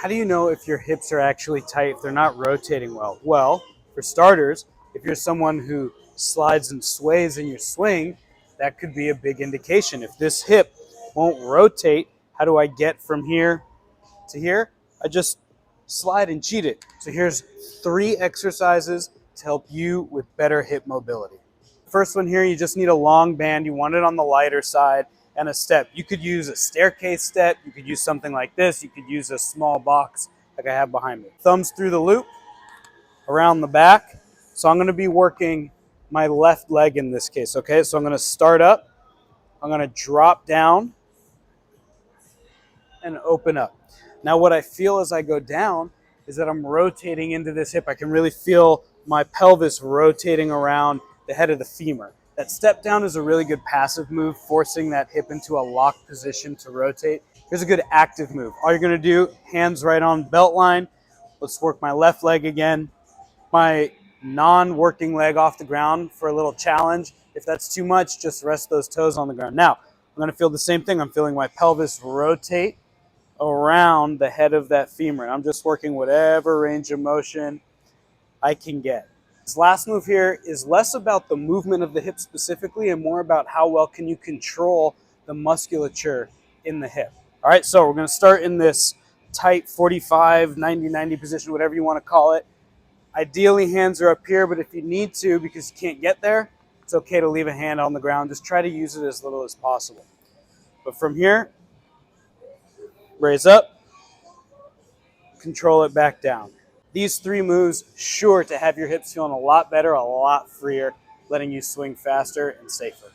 How do you know if your hips are actually tight, if they're not rotating well? Well, for starters, if you're someone who slides and sways in your swing, that could be a big indication. If this hip won't rotate, how do I get from here to here? I just slide and cheat it. So here's 3 exercises to help you with better hip mobility. First one here, you just need a long band. You want it on the lighter side and a step. You could use a staircase step. You could use something like this. You could use a small box like I have behind me. Thumbs through the loop, around the back. So I'm going to be working my left leg in this case, okay? So I'm going to start up. I'm going to drop down and open up. Now what I feel as I go down is that I'm rotating into this hip. I can really feel my pelvis rotating around the head of the femur. That step down is a really good passive move, forcing that hip into a locked position to rotate. Here's a good active move. All you're gonna do, hands right on belt line. Let's work my left leg again. My non-working leg off the ground for a little challenge. If that's too much, just rest those toes on the ground. Now, I'm gonna feel the same thing. I'm feeling my pelvis rotate around the head of that femur. And I'm just working whatever range of motion I can get. This last move here is less about the movement of the hip specifically and more about how well can you control the musculature in the hip. All right, so we're going to start in this tight 45, 90, 90 position, whatever you want to call it. Ideally, hands are up here, but if you need to, because you can't get there, it's okay to leave a hand on the ground. Just try to use it as little as possible. But from here, raise up, control it back down. These 3 moves sure to have your hips feeling a lot better, a lot freer, letting you swing faster and safer.